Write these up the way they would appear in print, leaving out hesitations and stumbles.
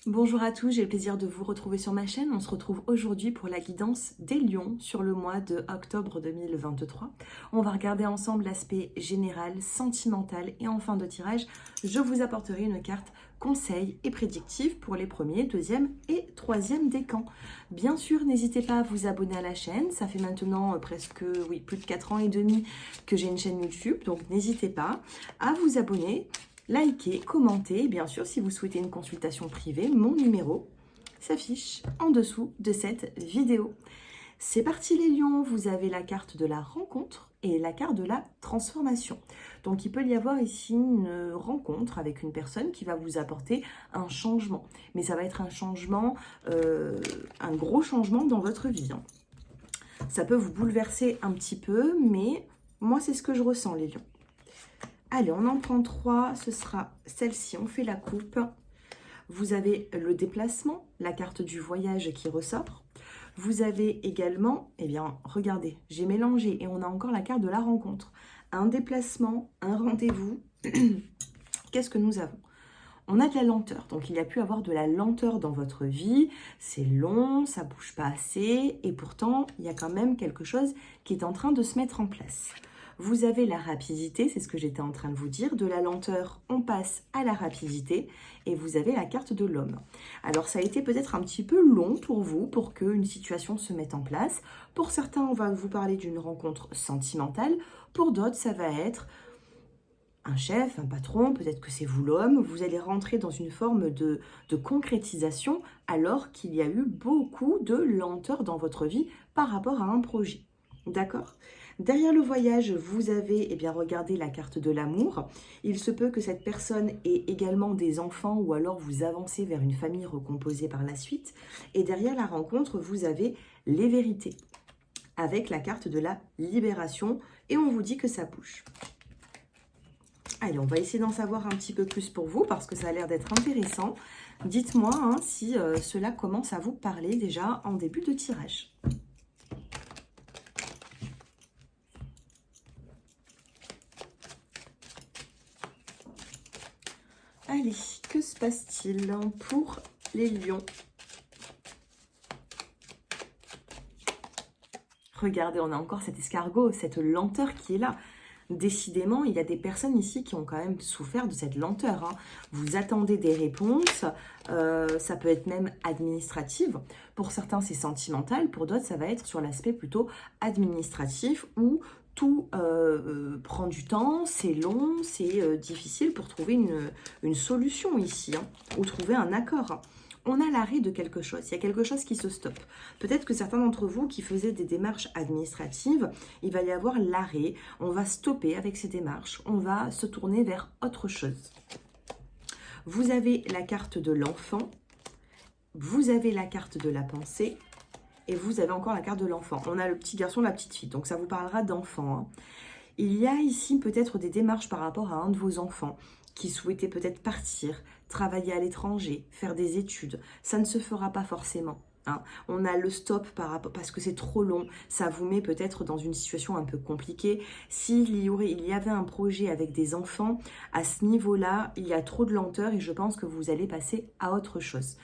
Bonjour à tous, j'ai le plaisir de vous retrouver sur ma chaîne. On se retrouve aujourd'hui pour la guidance des lions sur le mois de octobre 2023. On va regarder ensemble l'aspect général, sentimental et en fin de tirage, je vous apporterai une carte conseil et prédictive pour les premiers, deuxième et troisième décans. Bien sûr, n'hésitez pas à vous abonner à la chaîne. Ça fait maintenant presque plus de 4 ans et demi que j'ai une chaîne YouTube, donc n'hésitez pas à vous abonner. Likez, commentez, et bien sûr, si vous souhaitez une consultation privée, mon numéro s'affiche en dessous de cette vidéo. C'est parti les lions, vous avez la carte de la rencontre et la carte de la transformation. Donc il peut y avoir ici une rencontre avec une personne qui va vous apporter un changement. Mais ça va être un changement, un gros changement dans votre vie. Ça peut vous bouleverser un petit peu, mais moi c'est ce que je ressens les lions. Allez, on en prend 3, ce sera celle-ci, on fait la coupe. Vous avez le déplacement, la carte du voyage qui ressort. Vous avez également, eh bien, regardez, j'ai mélangé et on a encore la carte de la rencontre. Un déplacement, un rendez-vous. Qu'est-ce que nous avons? On a de la lenteur, donc il y a pu avoir de la lenteur dans votre vie. C'est long, ça bouge pas assez et pourtant, il y a quand même quelque chose qui est en train de se mettre en place. Vous avez la rapidité, c'est ce que j'étais en train de vous dire. De la lenteur, on passe à la rapidité et vous avez la carte de l'homme. Alors, ça a été peut-être un petit peu long pour vous, pour qu'une situation se mette en place. Pour certains, on va vous parler d'une rencontre sentimentale. Pour d'autres, ça va être un chef, un patron, peut-être que c'est vous l'homme. Vous allez rentrer dans une forme de concrétisation alors qu'il y a eu beaucoup de lenteur dans votre vie par rapport à un projet. D'accord ? Derrière le voyage, vous avez regardé la carte de l'amour. Il se peut que cette personne ait également des enfants ou alors vous avancez vers une famille recomposée par la suite. Et derrière la rencontre, vous avez les vérités avec la carte de la libération et on vous dit que ça bouge. Allez, on va essayer d'en savoir un petit peu plus pour vous parce que ça a l'air d'être intéressant. Dites-moi si cela commence à vous parler déjà en début de tirage. Allez, que se passe-t-il pour les lions? Regardez, on a encore cet escargot, cette lenteur qui est là. Décidément, il y a des personnes ici qui ont quand même souffert de cette lenteur. Vous attendez des réponses, ça peut être même administrative. Pour certains, c'est sentimental. Pour d'autres, ça va être sur l'aspect plutôt administratif où tout prend du temps, c'est long, c'est difficile pour trouver une solution ici, ou trouver un accord. On a l'arrêt de quelque chose, il y a quelque chose qui se stoppe. Peut-être que certains d'entre vous qui faisaient des démarches administratives, il va y avoir l'arrêt, on va stopper avec ces démarches, on va se tourner vers autre chose. Vous avez la carte de l'enfant, vous avez la carte de la pensée, et vous avez encore la carte de l'enfant. On a le petit garçon, la petite fille, donc ça vous parlera d'enfant. Il y a ici peut-être des démarches par rapport à un de vos enfants qui souhaitait peut-être partir, travailler à l'étranger, faire des études. Ça ne se fera pas forcément. On a le stop parce que c'est trop long. Ça vous met peut-être dans une situation un peu compliquée. S'il y avait un projet avec des enfants, à ce niveau-là, il y a trop de lenteur et je pense que vous allez passer à autre chose.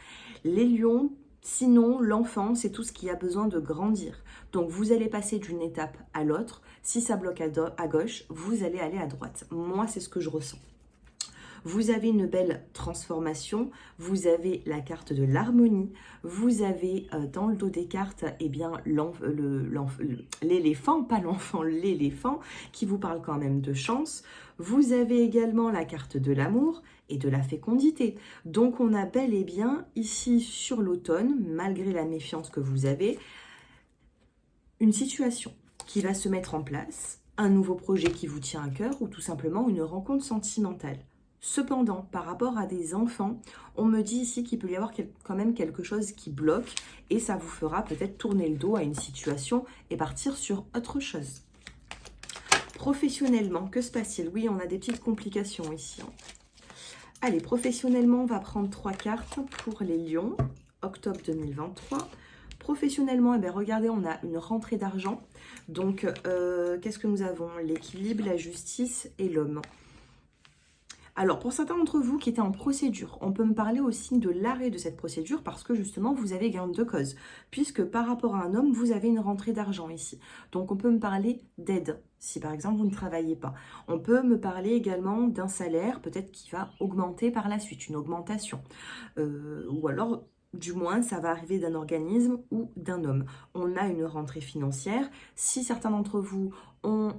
Les lions, sinon, l'enfant, c'est tout ce qui a besoin de grandir. Donc, vous allez passer d'une étape à l'autre. Si ça bloque à gauche, vous allez aller à droite. Moi, c'est ce que je ressens. Vous avez une belle transformation, vous avez la carte de l'harmonie, vous avez dans le dos des cartes l'éléphant, pas l'enfant, l'éléphant, qui vous parle quand même de chance. Vous avez également la carte de l'amour et de la fécondité. Donc on a bel et bien ici sur l'automne, malgré la méfiance que vous avez, une situation qui va se mettre en place, un nouveau projet qui vous tient à cœur ou tout simplement une rencontre sentimentale. Cependant, par rapport à des enfants, on me dit ici qu'il peut y avoir quand même quelque chose qui bloque et ça vous fera peut-être tourner le dos à une situation et partir sur autre chose. Professionnellement, que se passe-t-il? Oui, on a des petites complications ici. Allez, professionnellement, on va prendre 3 cartes pour les lions, octobre 2023. Professionnellement, regardez, on a une rentrée d'argent. Donc, qu'est-ce que nous avons? L'équilibre, la justice et l'homme. Alors, pour certains d'entre vous qui étaient en procédure, on peut me parler aussi de l'arrêt de cette procédure parce que justement, vous avez gain de cause. Puisque par rapport à un homme, vous avez une rentrée d'argent ici. Donc, on peut me parler d'aide, si par exemple, vous ne travaillez pas. On peut me parler également d'un salaire, peut-être qui va augmenter par la suite, une augmentation. Ou alors, du moins, ça va arriver d'un organisme ou d'un homme. On a une rentrée financière. Si certains d'entre vous ont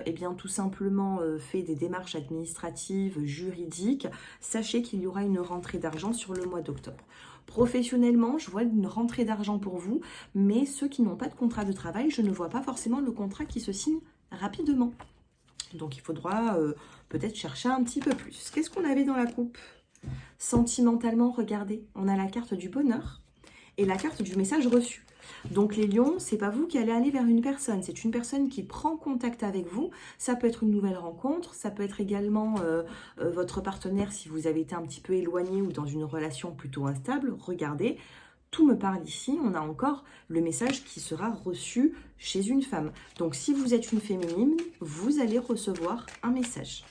eh bien, tout simplement fait des démarches administratives, juridiques, sachez qu'il y aura une rentrée d'argent sur le mois d'octobre. Professionnellement, je vois une rentrée d'argent pour vous, mais ceux qui n'ont pas de contrat de travail, je ne vois pas forcément le contrat qui se signe rapidement. Donc il faudra peut-être chercher un petit peu plus. Qu'est-ce qu'on avait dans la coupe? Sentimentalement, regardez, on a la carte du bonheur et la carte du message reçu. Donc les lions, c'est pas vous qui allez aller vers une personne, c'est une personne qui prend contact avec vous. Ça peut être une nouvelle rencontre, ça peut être également votre partenaire si vous avez été un petit peu éloigné ou dans une relation plutôt instable. Regardez, tout me parle ici, on a encore le message qui sera reçu chez une femme. Donc si vous êtes une féminine, vous allez recevoir un message.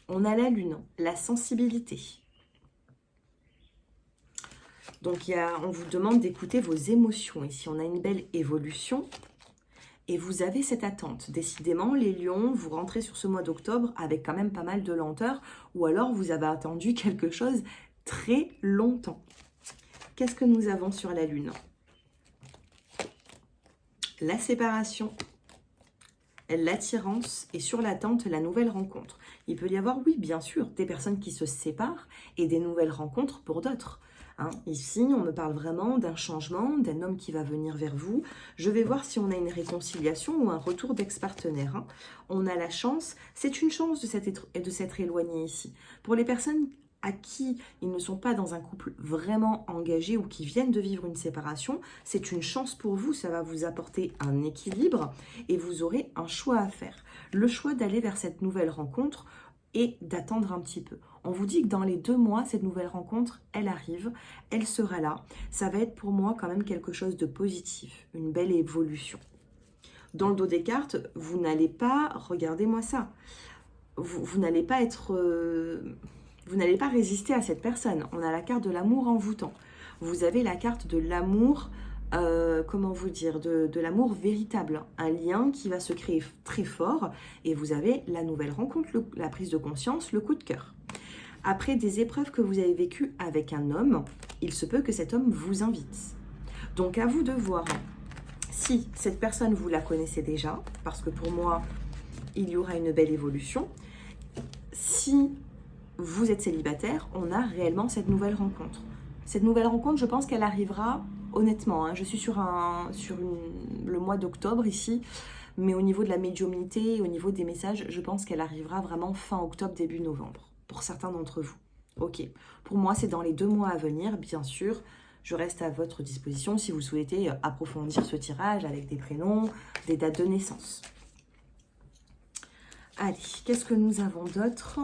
On a la lune, la sensibilité. Donc, on vous demande d'écouter vos émotions. Ici, on a une belle évolution. Et vous avez cette attente. Décidément, les lions, vous rentrez sur ce mois d'octobre avec quand même pas mal de lenteur. Ou alors, vous avez attendu quelque chose très longtemps. Qu'est-ce que nous avons sur la lune? La séparation, l'attirance et sur l'attente, la nouvelle rencontre. Il peut y avoir, oui, bien sûr, des personnes qui se séparent et des nouvelles rencontres pour d'autres. Ici, on me parle vraiment d'un changement, d'un homme qui va venir vers vous. Je vais voir si on a une réconciliation ou un retour d'ex-partenaire. On a la chance, c'est une chance de s'être éloigné ici. Pour les personnes à qui ils ne sont pas dans un couple vraiment engagé ou qui viennent de vivre une séparation, c'est une chance pour vous, ça va vous apporter un équilibre et vous aurez un choix à faire. Le choix d'aller vers cette nouvelle rencontre et d'attendre un petit peu. On vous dit que dans les 2 mois, cette nouvelle rencontre, elle arrive, elle sera là. Ça va être pour moi quand même quelque chose de positif, une belle évolution. Dans le dos des cartes, vous n'allez pas, regardez-moi ça, vous n'allez pas être... vous n'allez pas résister à cette personne. On a la carte de l'amour envoûtant. Vous avez la carte de l'amour, comment vous dire, de l'amour véritable. Un lien qui va se créer très fort. Et vous avez la nouvelle rencontre, la prise de conscience, le coup de cœur. Après des épreuves que vous avez vécues avec un homme, il se peut que cet homme vous invite. Donc à vous de voir si cette personne, vous la connaissez déjà, parce que pour moi, il y aura une belle évolution. Si vous êtes célibataire, on a réellement cette nouvelle rencontre. Cette nouvelle rencontre, je pense qu'elle arrivera honnêtement. Je suis sur le mois d'octobre ici, mais au niveau de la médiumnité, au niveau des messages, je pense qu'elle arrivera vraiment fin octobre, début novembre, pour certains d'entre vous. Ok, pour moi, c'est dans les 2 mois à venir, bien sûr. Je reste à votre disposition si vous souhaitez approfondir ce tirage avec des prénoms, des dates de naissance. Allez, qu'est-ce que nous avons d'autre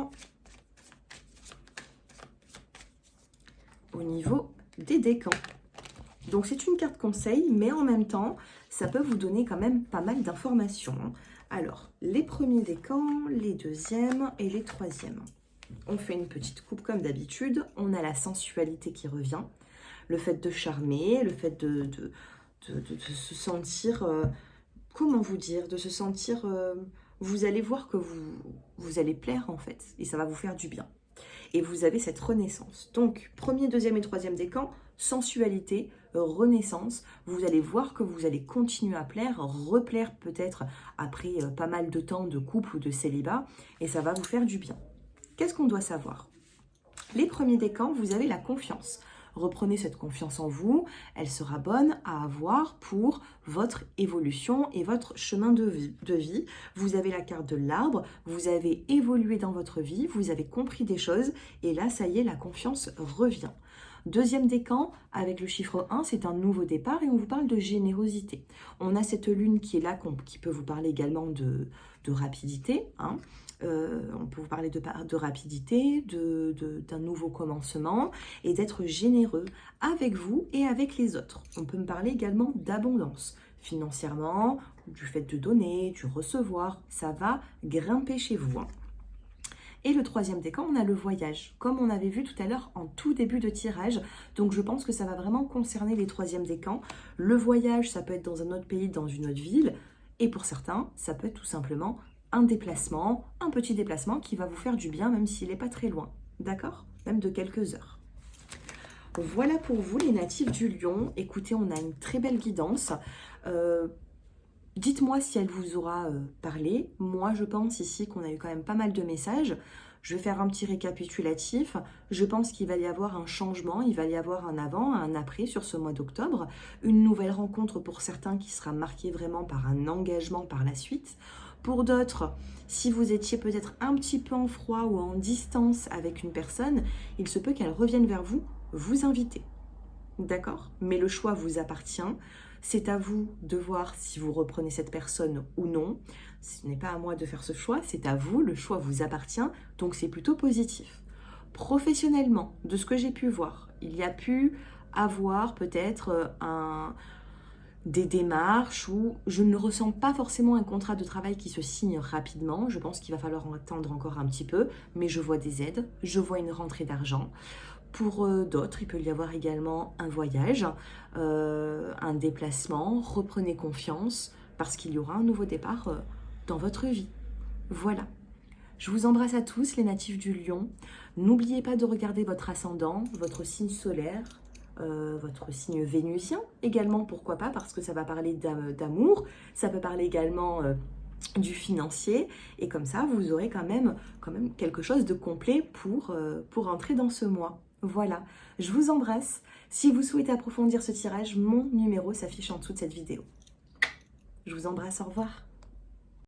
au niveau des décans? Donc c'est une carte conseil, mais en même temps, ça peut vous donner quand même pas mal d'informations. Alors, les premiers décans, les deuxièmes et les troisièmes. On fait une petite coupe comme d'habitude. On a la sensualité qui revient, le fait de charmer, le fait de se sentir, comment vous dire, de se sentir, vous allez voir que vous allez plaire en fait, et ça va vous faire du bien. Et vous avez cette renaissance. Donc, premier, deuxième et troisième décan, sensualité, renaissance. Vous allez voir que vous allez continuer à plaire, replaire peut-être après pas mal de temps de couple ou de célibat, et ça va vous faire du bien. Qu'est-ce qu'on doit savoir? Les premiers décans, vous avez la confiance. Reprenez cette confiance en vous, elle sera bonne à avoir pour votre évolution et votre chemin de vie. Vous avez la carte de l'arbre, vous avez évolué dans votre vie, vous avez compris des choses et là, ça y est, la confiance revient. Deuxième décan, avec le chiffre 1, c'est un nouveau départ et on vous parle de générosité. On a cette lune qui est là, qui peut vous parler également de rapidité, on peut vous parler de rapidité, d'un nouveau commencement et d'être généreux avec vous et avec les autres. On peut me parler également d'abondance financièrement, du fait de donner, du recevoir. Ça va grimper chez vous. Et le troisième décan, on a le voyage, comme on avait vu tout à l'heure en tout début de tirage. Donc je pense que ça va vraiment concerner les troisièmes décans. Le voyage, ça peut être dans un autre pays, dans une autre ville. Et pour certains, ça peut être tout simplement un déplacement, un petit déplacement qui va vous faire du bien, même s'il n'est pas très loin. D'accord? Même de quelques heures. Voilà pour vous les natifs du Lion. Écoutez, on a une très belle guidance. Dites-moi si elle vous aura parlé. Moi, je pense ici qu'on a eu quand même pas mal de messages. Je vais faire un petit récapitulatif. Je pense qu'il va y avoir un changement, il va y avoir un avant, un après sur ce mois d'octobre. Une nouvelle rencontre pour certains qui sera marquée vraiment par un engagement par la suite. Pour d'autres, si vous étiez peut-être un petit peu en froid ou en distance avec une personne, il se peut qu'elle revienne vers vous, vous inviter. D'accord? Mais le choix vous appartient. C'est à vous de voir si vous reprenez cette personne ou non. Ce n'est pas à moi de faire ce choix, c'est à vous. Le choix vous appartient, donc c'est plutôt positif. Professionnellement, de ce que j'ai pu voir, il y a pu avoir peut-être des démarches où je ne ressens pas forcément un contrat de travail qui se signe rapidement. Je pense qu'il va falloir attendre encore un petit peu, mais je vois des aides, je vois une rentrée d'argent. Pour d'autres, il peut y avoir également un voyage, un déplacement. Reprenez confiance parce qu'il y aura un nouveau départ dans votre vie. Voilà. Je vous embrasse à tous, les natifs du Lion. N'oubliez pas de regarder votre ascendant, votre signe solaire, votre signe vénusien également, pourquoi pas, parce que ça va parler d'amour, ça peut parler également du financier, et comme ça, vous aurez quand même quelque chose de complet pour entrer dans ce mois. Voilà, je vous embrasse. Si vous souhaitez approfondir ce tirage, mon numéro s'affiche en dessous de cette vidéo. Je vous embrasse, au revoir.